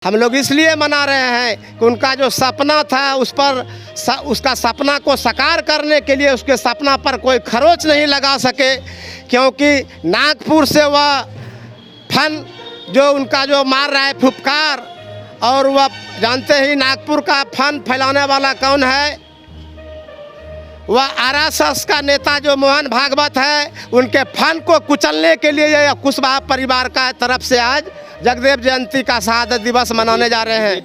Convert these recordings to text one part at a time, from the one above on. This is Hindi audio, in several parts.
हम लोग इसलिए मना रहे हैं कि उनका जो सपना था उसका सपना को साकार करने के लिए उसके सपना पर कोई खरोच नहीं लगा सके, क्योंकि नागपुर से वह फन जो उनका जो मार रहा है फुफकार, और वह जानते ही नागपुर का फन फैलाने वाला कौन है, वह आरएसएस का नेता जो मोहन भागवत है, उनके फन को कुचलने के लिए यह कुशवाहा परिवार का तरफ से आज जगदेव जयंती का शहादत दिवस मनाने जा रहे हैं।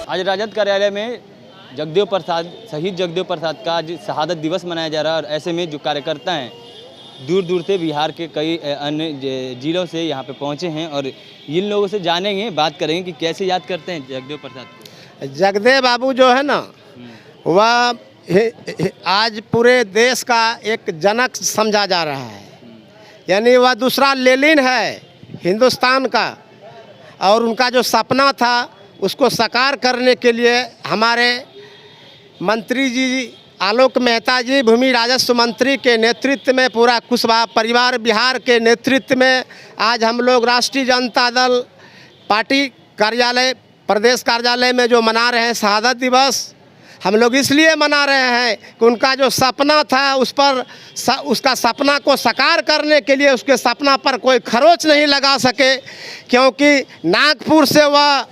आज राजद कार्यालय में शहीद जगदेव प्रसाद का आज शहादत दिवस मनाया जा रहा है, और ऐसे में जो कार्यकर्ता हैं दूर दूर से बिहार के कई अन्य जिलों से यहाँ पे पहुँचे हैं, और इन लोगों से जानेंगे, बात करेंगे कि कैसे याद करते हैं जगदेव प्रसाद को। जगदेव बाबू जो है ना, वह आज पूरे देश का एक जनक समझा जा रहा है, यानी वह दूसरा लेनिन है हिंदुस्तान का, और उनका जो सपना था उसको साकार करने के लिए हमारे मंत्री जी आलोक मेहता जी भूमि राजस्व मंत्री के नेतृत्व में, पूरा कुशवाहा परिवार बिहार के नेतृत्व में आज हम लोग राष्ट्रीय जनता दल पार्टी कार्यालय प्रदेश कार्यालय में जो मना रहे हैं शहादत दिवस। हम लोग इसलिए मना रहे हैं कि उनका जो सपना था उसका सपना को साकार करने के लिए उसके सपना पर कोई खरोच नहीं लगा सके, क्योंकि नागपुर से वह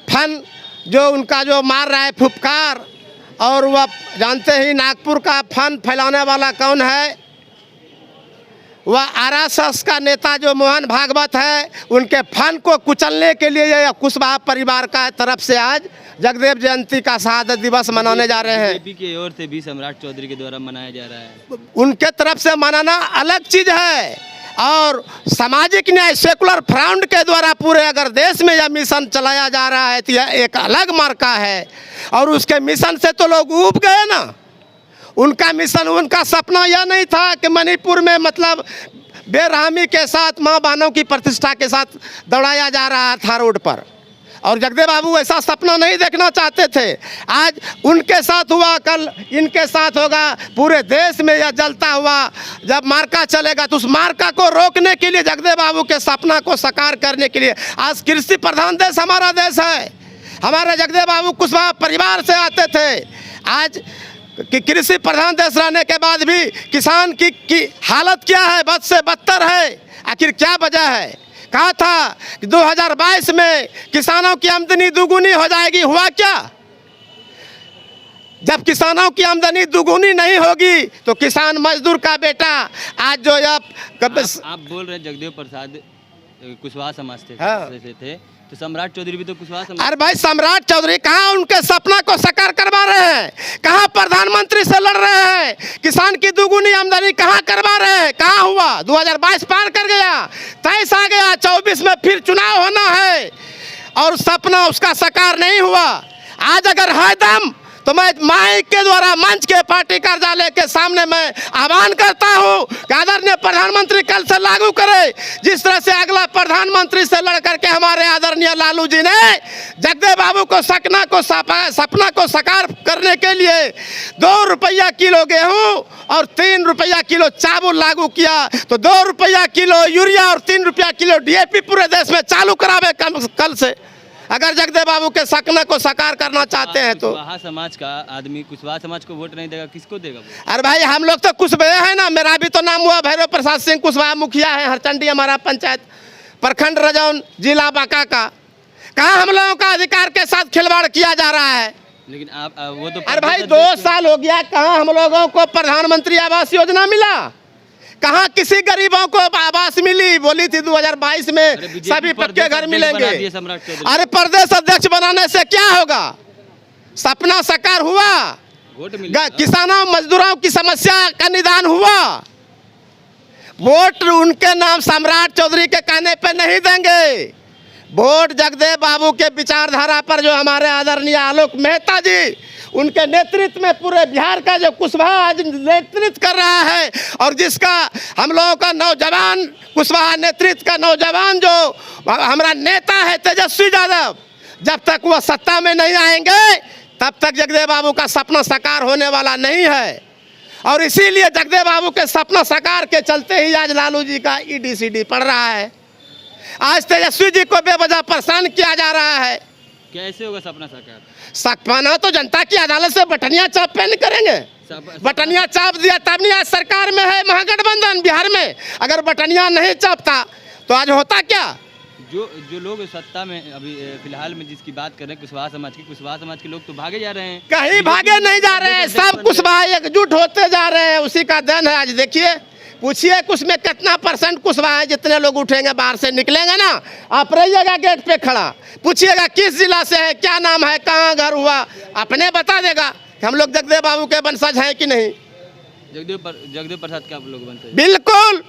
फन जो उनका जो मार रहा है फुफकार, और वह जानते ही नागपुर का फन फैलाने वाला कौन है, वह आरएसएस का नेता जो मोहन भागवत है, उनके फन को कुचलने के लिए यह कुशवाहा परिवार का तरफ से आज जगदेव जयंती का शहादत दिवस मनाने जा रहे हैं। बीजेपी की ओर से भी सम्राट चौधरी के द्वारा मनाया जा रहा है। उनके तरफ से मनाना अलग चीज़ है, और सामाजिक न्याय सेकुलर फ्रंट के द्वारा पूरे अगर देश में यह मिशन चलाया जा रहा है तो यह एक अलग मार्का है, और उसके मिशन से तो लोग ऊब गए ना। उनका मिशन, उनका सपना यह नहीं था कि मणिपुर में मतलब बेरहमी के साथ माँ बहनों की प्रतिष्ठा के साथ दौड़ाया जा रहा था रोड पर, और जगदेव बाबू ऐसा सपना नहीं देखना चाहते थे। आज उनके साथ हुआ, कल इनके साथ होगा, पूरे देश में यह जलता हुआ जब मार्का चलेगा तो उस मार्का को रोकने के लिए, जगदेव बाबू के सपना को साकार करने के लिए, आज कृषि प्रधान देश हमारा देश है। हमारे जगदेव बाबू कुशवाहा परिवार से आते थे। आज कि कृषि प्रधान देश रहने के बाद भी किसान की हालत क्या है, बद से बदतर है। आखिर क्या वजह है? कहा था कि 2022 में किसानों की आमदनी दुगुनी हो जाएगी, हुआ क्या? जब किसानों की आमदनी दुगुनी नहीं होगी तो किसान मजदूर का बेटा आज जो आप बोल रहे हैं जगदेव प्रसाद कुशवाहा समाज से थे, तो सम्राट चौधरी भी तो कुशवाहा समाज। अरे भाई, सम्राट चौधरी कहाँ उनके सपना को साकार करवा रहे हैं? कहाँ प्रधानमंत्री से लड़ रहे हैं? किसान की दुगुनी आमदनी कहाँ करवा रहे हैं? कहाँ हुआ? 2022 पार कर गया, 23 आ गया, 24 में फिर चुनाव होना है, और सपना उसका साकार नहीं हुआ। आज अगर है दम तो मैं माइक के द्वारा मंच के पार्टी कार्यालय के सामने मैं आह्वान करता हूं कि आदरणीय प्रधानमंत्री कल से लागू करे, जिस तरह से अगला प्रधानमंत्री से लड़ करके हमारे आदरणीय लालू जी ने जगदेव बाबू को सपना को साकार करने के लिए 2 रुपया किलो गेहूं और 3 रुपया किलो चावल लागू किया, तो 2 रुपया किलो यूरिया और 3 रुपया किलो डीएपी पूरे देश में चालू करावे कल से, अगर जगदेव बाबू के सपने को साकार करना चाहते हैं तो। कुशवाहा समाज का आदमी कुशवाहा समाज को वोट नहीं देगा, किसको देगा? अरे भाई, हम लोग तो कुशवाहा है ना, मेरा भी तो नाम हुआ भैरव प्रसाद सिंह कुशवाहा, मुखिया है हरचंडी हमारा पंचायत प्रखंड रजौन जिला बांका का। कहाँ हम लोगों का अधिकार के साथ खिलवाड़ किया जा रहा है? लेकिन आप वो तो, अरे भाई 2 साल हो गया, कहाँ हम लोगों को प्रधानमंत्री आवास योजना मिला? कहाँ किसी गरीबों को आवास मिली? बोली थी 2022 में सभी पक्के घर मिलेंगे। अरे प्रदेश अध्यक्ष बनाने से क्या होगा? सपना साकार हुआ? किसानों मजदूरों की समस्या का निदान हुआ? वोट उनके नाम सम्राट चौधरी के कहने पे नहीं देंगे, वोट जगदेव बाबू के विचारधारा पर जो हमारे आदरणीय आलोक मेहता जी उनके नेतृत्व में पूरे बिहार का जो कुशवाहा आज नेतृत्व कर रहा है, और जिसका हम लोगों का नौजवान कुशवाहा नेतृत्व का नौजवान जो हमारा नेता है तेजस्वी यादव, जब तक वह सत्ता में नहीं आएंगे तब तक जगदेव बाबू का सपना साकार होने वाला नहीं है। और इसीलिए जगदेव बाबू के सपना साकार के चलते ही आज लालू जी का ईडी सीडी पड़ रहा है। आज तेजस्वी जी को बेवजह परेशान किया जा रहा है। कैसे होगा सपना साकार? सपना तो जनता की अदालत से बटनिया चाप पे नहीं करेंगे। बटनिया चाप दिया तब नहीं, आज सरकार में है महागठबंधन बिहार में। अगर बटनिया नहीं चापता तो आज होता क्या? जो लोग सत्ता में अभी फिलहाल में जिसकी बात कर रहे हैं कुशवाहा समाज के लोग तो भागे जा रहे हैं। कहीं भागे नहीं जा रहे हैं, सब कुशवाहा एकजुट होते जा रहे हैं, उसी का देन है। आज देखिए, पूछिए कुछ में कितना % कुशवाहा है। जितने लोग उठेंगे बाहर से निकलेंगे ना, आप रहिएगा गेट पे खड़ा, पूछिएगा किस जिला से है, क्या नाम है, कहाँ घर हुआ, अपने बता देगा कि हम लोग जगदेव बाबू के वंशज हैं कि नहीं। जगदेव प्रसाद के आप लोग वंशज? बिल्कुल,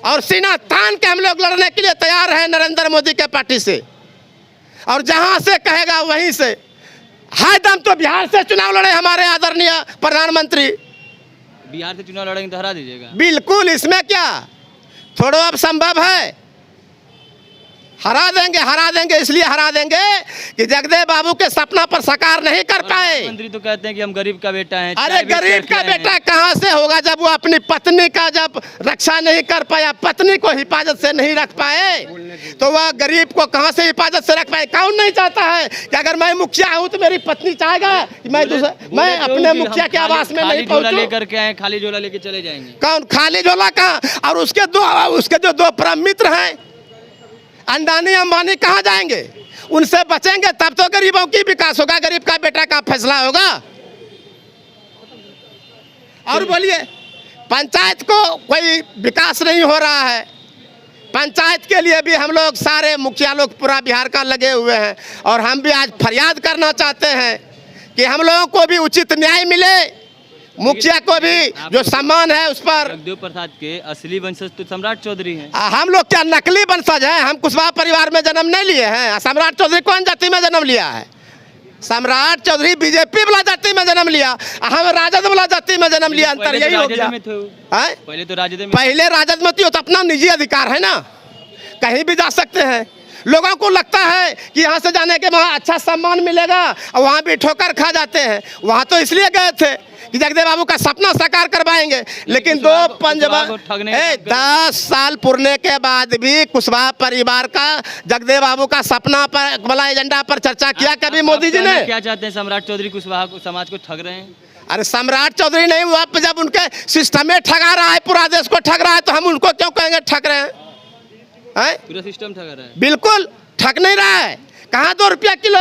और सीना तान के हम लोग लड़ने के लिए तैयार हैं नरेंद्र मोदी के पार्टी से। और जहां से कहेगा वहीं से है दम तो बिहार से चुनाव लड़े हमारे आदरणीय प्रधानमंत्री। बिहार से चुनाव लड़ेंगे तो हरा दीजिएगा? बिल्कुल, इसमें क्या थोड़ा अब संभव है। हरा देंगे इसलिए हरा देंगे कि जगदेव बाबू के सपना पर साकार नहीं कर पाए। मंत्री तो कहते हैं कि हम गरीब का बेटा हैं। अरे गरीब का बेटा कहाँ से होगा जब वो अपनी पत्नी का जब रक्षा नहीं कर पाया, पत्नी को हिफाजत से नहीं रख पाए, तो वह गरीब को कहाँ से हिफाजत से रख पाए? कौन नहीं चाहता है कि अगर मैं मुखिया हूँ तो मेरी पत्नी चाहेगा कि मैं अपने मुखिया के आवास में नहीं पहुँचूं? लेकर के आए, खाली झोला लेके चले जाएंगे। कौन खाली झोला कहाँ? और उसके जो दो परम मित्र हैं अंडानी अंबानी कहाँ जाएंगे? उनसे बचेंगे तब तो गरीबों की विकास होगा, गरीब का बेटा का फैसला होगा। और बोलिए, पंचायत को कोई विकास नहीं हो रहा है। पंचायत के लिए भी हम लोग सारे मुखिया लोग पूरा बिहार का लगे हुए हैं, और हम भी आज फरियाद करना चाहते हैं कि हम लोगों को भी उचित न्याय मिले, मुखिया को भी जो सम्मान है उस पर। जगदेव प्रसाद के असली वंशज तो सम्राट चौधरी हैं। हम लोग क्या नकली वंशज हैं? हम कुशवाहा परिवार में जन्म नहीं लिए हैं। सम्राट चौधरी कौन जाति में जन्म लिया है? सम्राट चौधरी बीजेपी वाला जाति में जन्म लिया, हम राजद वाला जाति में जन्म लिया। अंतर यही हो गया। पहले तो राजद में थी, तो अपना निजी अधिकार है ना, कहीं भी जा सकते हैं। लोगों को लगता है कि यहाँ से जाने के वहाँ अच्छा सम्मान मिलेगा, और वहाँ भी ठोकर खा जाते हैं। वहाँ तो इसलिए गए थे कि जगदेव बाबू का सपना साकार करवाएंगे, लेकिन 10 साल पुरने के बाद भी कुशवाहा परिवार का जगदेव बाबू का सपना पर वाला एजेंडा पर चर्चा किया कभी मोदी जी ने? क्या चाहते हैं? सम्राट चौधरी कुशवाहा समाज को ठग रहे हैं? अरे सम्राट चौधरी नहीं, वो अब जब उनके सिस्टम में ठगा रहा है, पूरा देश को ठग रहा है, तो हम उनको क्यों कहेंगे ठग रहे हैं? पूरा सिस्टम ठग रहा है। बिल्कुल ठग नहीं रहा है। कहाँ 2 रुपया किलो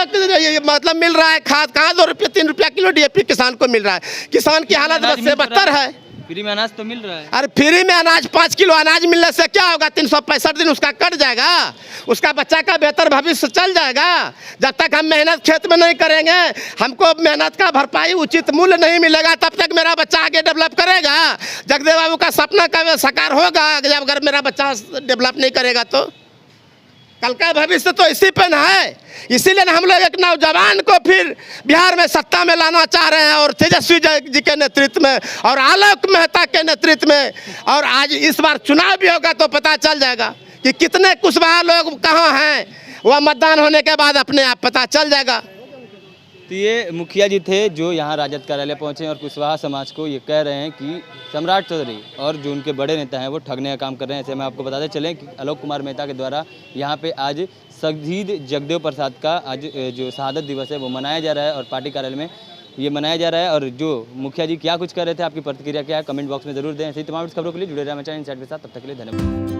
मतलब मिल रहा है खाद, कहाँ 2 रुपया 3 रुपया किलो DAP किसान को मिल रहा है। किसान की हालत बद से बदतर है। फ्री में अनाज तो मिल रहा है। अरे फ्री में अनाज 5 किलो अनाज मिलने से क्या होगा? 365 दिन उसका कट जाएगा, उसका बच्चा का बेहतर भविष्य चल जाएगा। जब तक हम मेहनत खेत में नहीं करेंगे, हमको मेहनत का भरपाई उचित मूल्य नहीं मिलेगा, तब तक मेरा बच्चा आगे डेवलप करेगा। जगदेव बाबू का सपना कब साकार होगा? जब अगर मेरा बच्चा डेवलप नहीं करेगा तो कल का भविष्य तो इसी पे न है। इसीलिए हम लोग एक नौजवान को फिर बिहार में सत्ता में लाना चाह रहे हैं, और तेजस्वी जी के नेतृत्व में और आलोक मेहता के नेतृत्व में। और आज इस बार चुनाव भी होगा तो पता चल जाएगा कि कितने कुशवाहा लोग कहाँ हैं। वह मतदान होने के बाद अपने आप पता चल जाएगा। तो ये मुखिया जी थे जो यहाँ राजद कार्यालय पहुँचे और कुशवाहा समाज को ये कह रहे हैं कि सम्राट चौधरी और जो उनके बड़े नेता हैं वो ठगने का काम कर रहे हैं। ऐसे में आपको बताते चलें कि आलोक कुमार मेहता के द्वारा यहाँ पे आज शहीद जगदेव प्रसाद का आज जो शहादत दिवस है वो मनाया जा रहा है, और पार्टी कार्यालय में ये मनाया जा रहा है। और जो मुखिया जी क्या कुछ कर रहे थे, आपकी प्रतिक्रिया क्या है, कमेंट बॉक्स में जरूर दें। ऐसी तमाम खबरों के लिए जुड़े रहे हमारे चैनल इनसाइड के साथ। तब तक के लिए धन्यवाद।